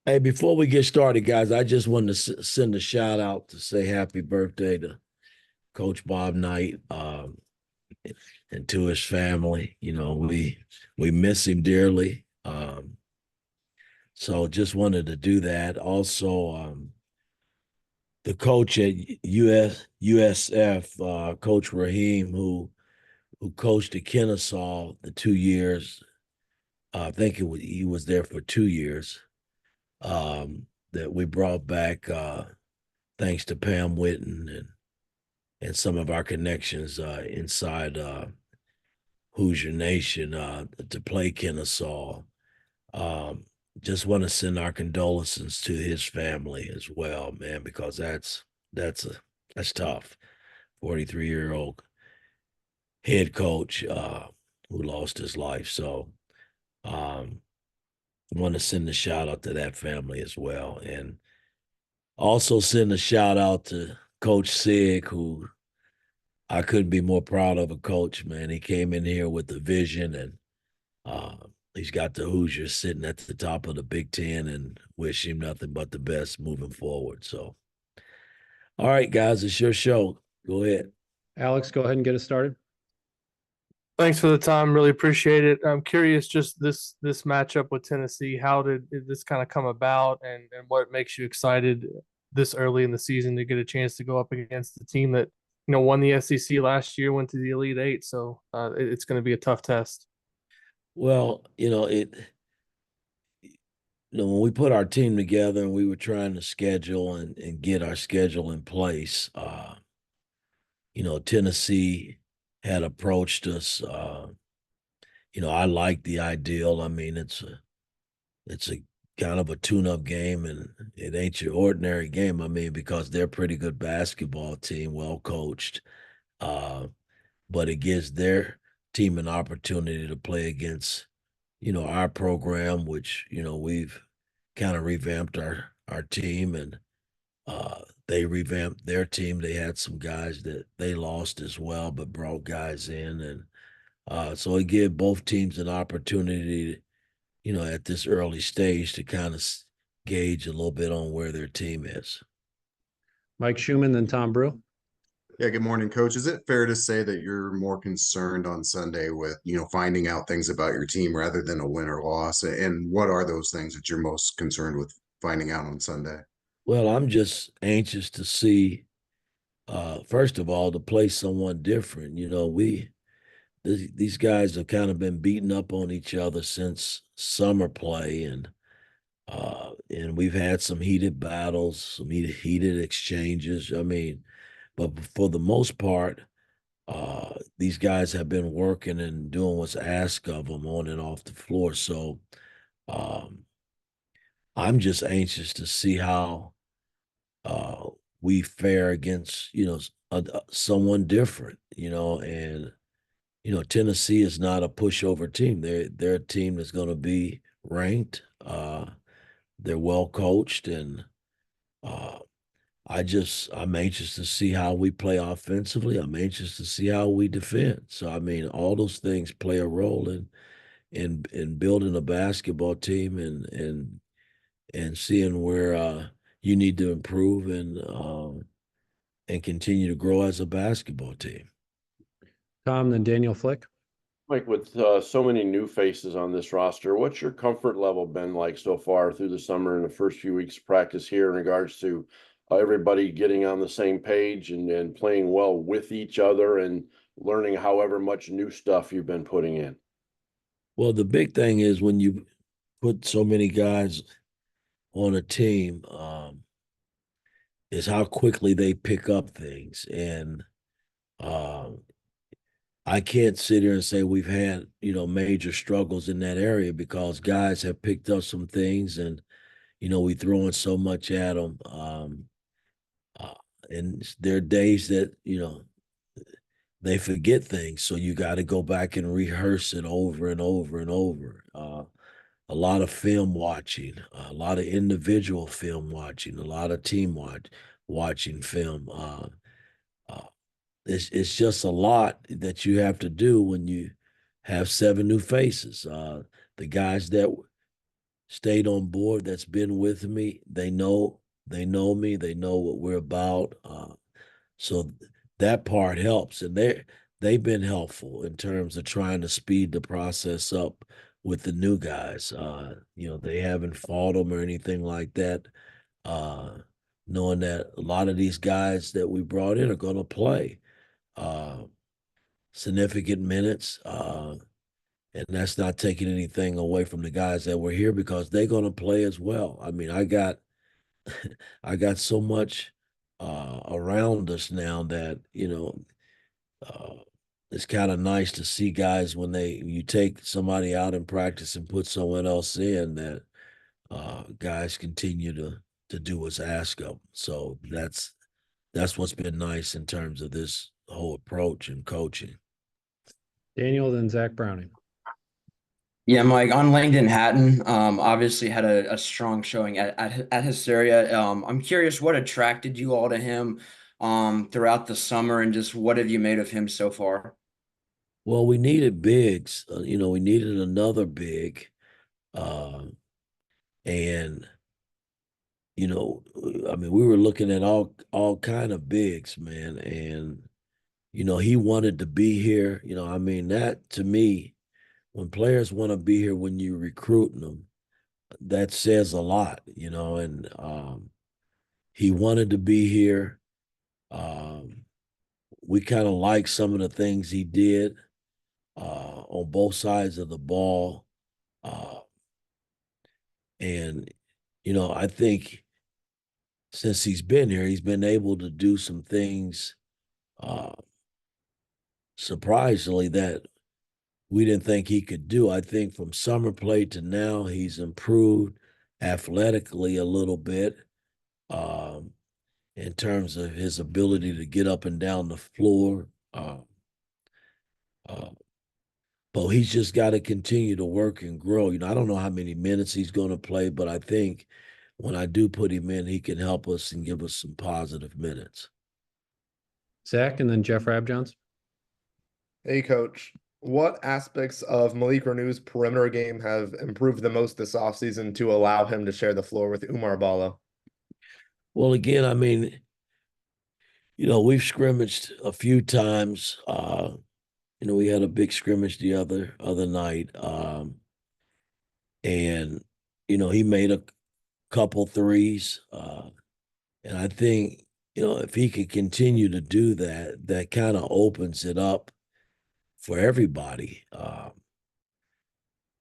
Hey, before we get started, guys, I just wanted to send a shout out to say happy birthday to Coach Bob Knight, and to his family. We miss him dearly. So just wanted to do that. Also, the coach at USF, Coach Raheem, who coached at Kennesaw the 2 years. I think he was there for 2 years. That we brought back. Thanks to Pam Whitten and some of our connections inside Hoosier Nation to play Kennesaw. Um, just want to send our condolences to his family as well, man, because that's tough. 43-year-old head coach who lost his life. So um, I want to send a shout out to that family as well. And also send a shout out to Coach Sig, who I couldn't be more proud of a coach, man. He came in here with the vision, and he's got the Hoosiers sitting at the top of the Big Ten, and wish him nothing but the best moving forward. So, all right, guys, it's your show. Go ahead. Alex, go ahead and get us started. Thanks for the time. Really appreciate it. I'm curious, just this matchup with Tennessee. How did this kind of come about, and what makes you excited this early in the season to get a chance to go up against the team that won the SEC last year, went to the Elite Eight. So it's going to be a tough test. Well, when we put our team together and we were trying to schedule and get our schedule in place, Tennessee had approached us. I like the ideal. I mean, it's a kind of a tune-up game, and it ain't your ordinary game. I mean, because they're a pretty good basketball team, well coached. Uh, but it gives their team an opportunity to play against, our program, which, we've kind of revamped our team, and they revamped their team. They had some guys that they lost as well, but brought guys in. And so it gave both teams an opportunity, at this early stage to kind of gauge a little bit on where their team is. Mike Schumann, then Tom Brew. Yeah, good morning, Coach. Is it fair to say that you're more concerned on Sunday with, finding out things about your team rather than a win or loss? And what are those things that you're most concerned with finding out on Sunday? Well, I'm just anxious to see, first of all, to play someone different. These guys have kind of been beating up on each other since summer play, and we've had some heated battles, some heated exchanges. I mean, but for the most part, these guys have been working and doing what's asked of them on and off the floor. So um, I'm just anxious to see how we fare against, someone different, and Tennessee is not a pushover team. They're a team that's going to be ranked. They're well coached, and uh, I'm anxious to see how we play offensively. I'm anxious to see how we defend. So I mean, all those things play a role in building a basketball team and seeing where you need to improve and continue to grow as a basketball team. Tom, then Daniel Flick. Mike, with so many new faces on this roster, what's your comfort level been like so far through the summer and the first few weeks of practice here in regards to everybody getting on the same page and playing well with each other and learning however much new stuff you've been putting in? Well, the big thing is when you put so many guys on a team, is how quickly they pick up things. And um, I can't sit here and say we've had, major struggles in that area because guys have picked up some things, and, we throwing so much at them. Uh, and there are days that, they forget things. So you got to go back and rehearse it over and over and over. A lot of film watching, a lot of individual film watching, a lot of team watching film. Uh, it's just a lot that you have to do when you have seven new faces. The guys that stayed on board, that's been with me. They know me, they know what we're about. So that part helps, and they've been helpful in terms of trying to speed the process up with the new guys. They haven't fought them or anything like that. Knowing that a lot of these guys that we brought in are going to play uh, significant minutes, and that's not taking anything away from the guys that were here because they're going to play as well. I mean, I got so much around us now that uh, it's kind of nice to see guys when you take somebody out in practice and put someone else in that guys continue to do what's asked of them. So that's what's been nice in terms of this whole approach and coaching. Daniel, then Zach Browning. Yeah, Mike, on Langdon Hatton, obviously had a strong showing at Hysteria. I'm curious what attracted you all to him throughout the summer, and just what have you made of him so far? Well, we needed bigs. We needed another big, and I mean, we were looking at all kind of bigs, man, and he wanted to be here. I mean, that to me, when players want to be here when you're recruiting them, that says a lot, and he wanted to be here. We kind of like some of the things he did on both sides of the ball. And, I think since he's been here, he's been able to do some things surprisingly that we didn't think he could do. I think from summer play to now, he's improved athletically a little bit in terms of his ability to get up and down the floor. But he's just got to continue to work and grow. I don't know how many minutes he's going to play, but I think when I do put him in, he can help us and give us some positive minutes. Zach, and then Jeff Rabjohns. Hey, Coach. What aspects of Malik Renew's perimeter game have improved the most this offseason to allow him to share the floor with Umar Ballo? Well, again, I mean, we've scrimmaged a few times. We had a big scrimmage the other night. And, he made a couple threes. And I think, if he could continue to do that, that kind of opens it up for everybody.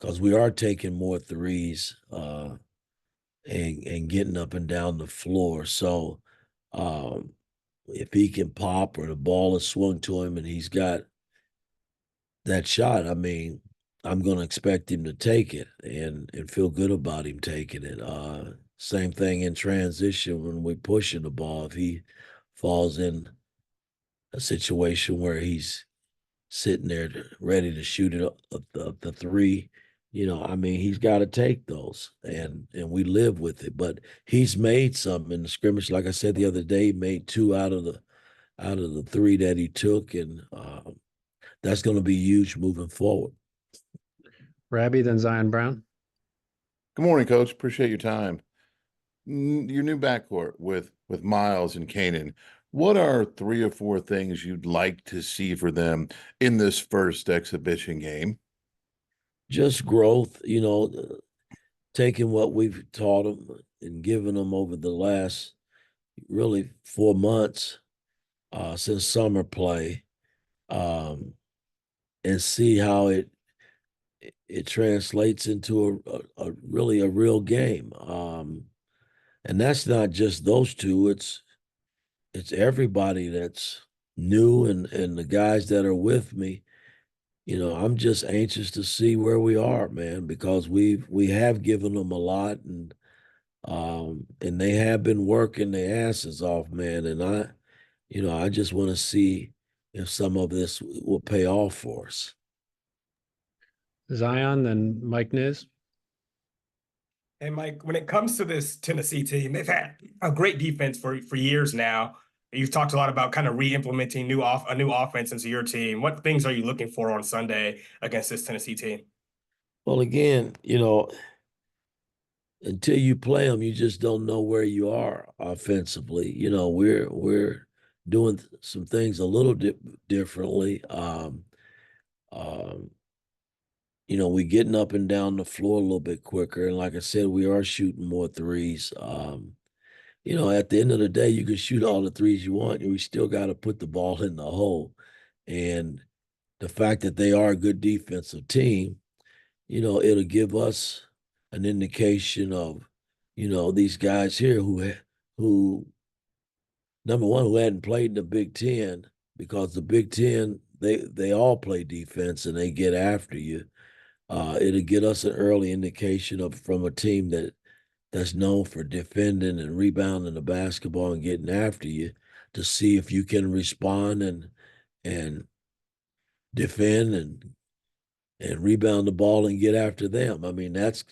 Because we are taking more threes and getting up and down the floor. So if he can pop or the ball is swung to him and he's got that shot, I mean, I'm going to expect him to take it and feel good about him taking it. Same thing in transition when we're pushing the ball. If he falls in a situation where he's sitting there ready to shoot it up the three, I mean, he's got to take those, and we live with it. But he's made some in the scrimmage. Like I said the other day, he made 2 out of the 3 that he took, and that's going to be huge moving forward. Rabbi, then Zion Brown. Good morning, Coach. Appreciate your time. Your new backcourt with Miles and Kanan. What are 3 or 4 things you'd like to see for them in this first exhibition game? Just growth, taking what we've taught them and giving them over the last really 4 months since summer play, and see how it translates into a really a real game. And that's not just those 2. It's everybody that's new and the guys that are with me. I'm just anxious to see where we are, man, because we have given them a lot, and they have been working their asses off, man. And I just want to see if some of this will pay off for us. Zion, then Mike Niz. And Mike, when it comes to this Tennessee team, they've had a great defense for years now. You've talked a lot about kind of re-implementing a new offense into your team. What things are you looking for on Sunday against this Tennessee team? Well, again, until you play them, you just don't know where you are offensively. You know, we're doing some things a little differently. Um, you know, we're getting up and down the floor a little bit quicker, and like I said, we are shooting more threes. You know, at the end of the day, you can shoot all the threes you want, and we still got to put the ball in the hole. And the fact that they are a good defensive team, you know, it'll give us an indication of, you know, these guys here who number one, who hadn't played in the Big Ten, because the Big Ten, they all play defense and they get after you. It'll get us an early indication of from a team that's known for defending and rebounding the basketball and getting after you, to see if you can respond and defend and rebound the ball and get after them. I mean, that's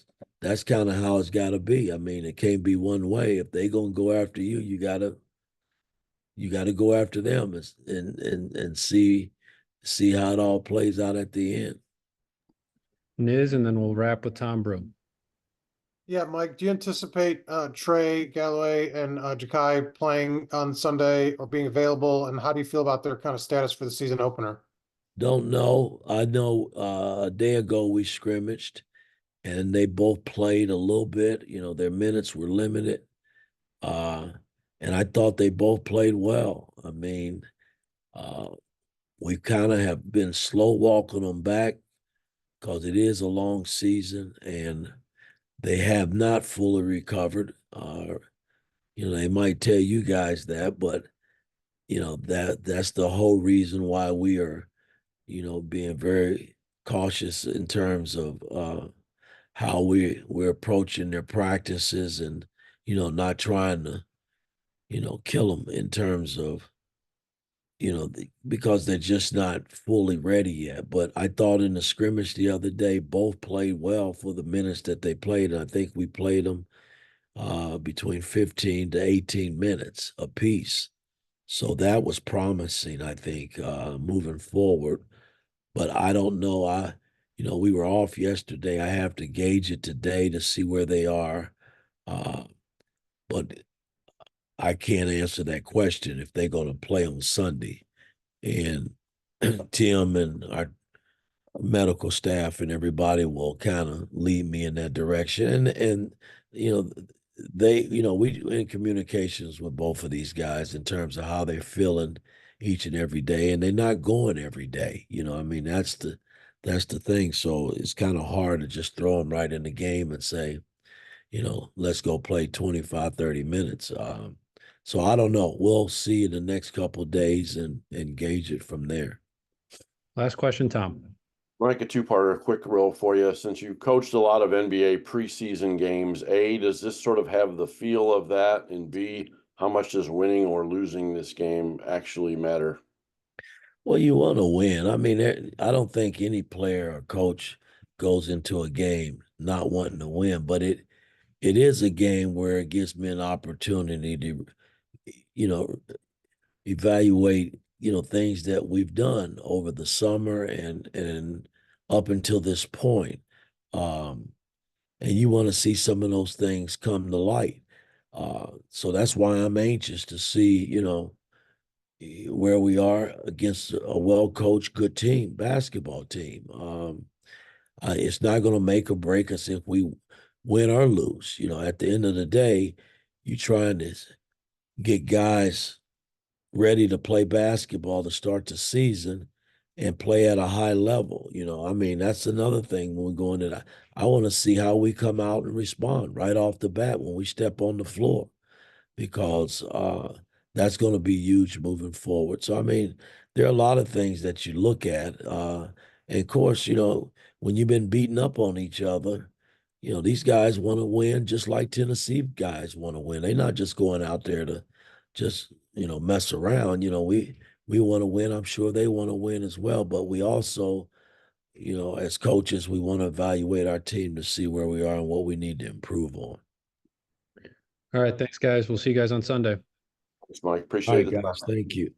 kind of how it's got to be. I mean, it can't be one way. If they gonna go after you, you gotta go after them and see how it all plays out at the end. Niz, and then we'll wrap with Tom Brew. Yeah, Mike, do you anticipate Trey Galloway and Jakai playing on Sunday or being available? And how do you feel about their kind of status for the season opener? Don't know. I know a day ago we scrimmaged and they both played a little bit. You know, their minutes were limited. And I thought they both played well. I mean, we kind of have been slow walking them back because it is a long season and they have not fully recovered. You know, they might tell you guys that, but you know, that's the whole reason why we are, you know, being very cautious in terms of how we're approaching their practices and, you know, not trying to, you know, kill them in terms of, you know, because they're just not fully ready yet. But I thought in the scrimmage the other day, both played well for the minutes that they played. And I think we played them between 15 to 18 minutes apiece. So that was promising, I think, moving forward. But I don't know. You know, we were off yesterday. I have to gauge it today to see where they are. But I can't answer that question if they're going to play on Sunday. And Tim and our medical staff and everybody will kind of lead me in that direction. And you know, you know, we in communications with both of these guys in terms of how they're feeling each and every day, and they're not going every day. You know, I mean, that's the thing. So it's kind of hard to just throw them right in the game and say, you know, let's go play 25, 30 minutes. So I don't know. We'll see in the next couple of days and gauge it from there. Last question, Tom. Mike, a two-parter, quick roll for you. Since you coached a lot of NBA preseason games, A, does this sort of have the feel of that? And B, how much does winning or losing this game actually matter? Well, you want to win. I mean, I don't think any player or coach goes into a game not wanting to win, but it is a game where it gives me an opportunity to, you know, evaluate, you know, things that we've done over the summer and up until this point. And you want to see some of those things come to light. So that's why I'm anxious to see, you know, where we are against a well-coached, good team, basketball team. It's not going to make or break us if we win or lose. You know, at the end of the day, you're trying to get guys ready to play basketball to start the season and play at a high level. You know, I mean, that's another thing when we go into that. I want to see how we come out and respond right off the bat when we step on the floor, because that's going to be huge moving forward. So, I mean, there are a lot of things that you look at. And of course, you know, when you've been beating up on each other, you know, these guys want to win just like Tennessee guys want to win. They're not just going out there to just, you know, mess around. You know, we want to win. I'm sure they want to win as well. But we also, you know, as coaches, we want to evaluate our team to see where we are and what we need to improve on. All right. Thanks, guys. We'll see you guys on Sunday. Thanks, Mike. All Appreciate right, it. guys. Thank you.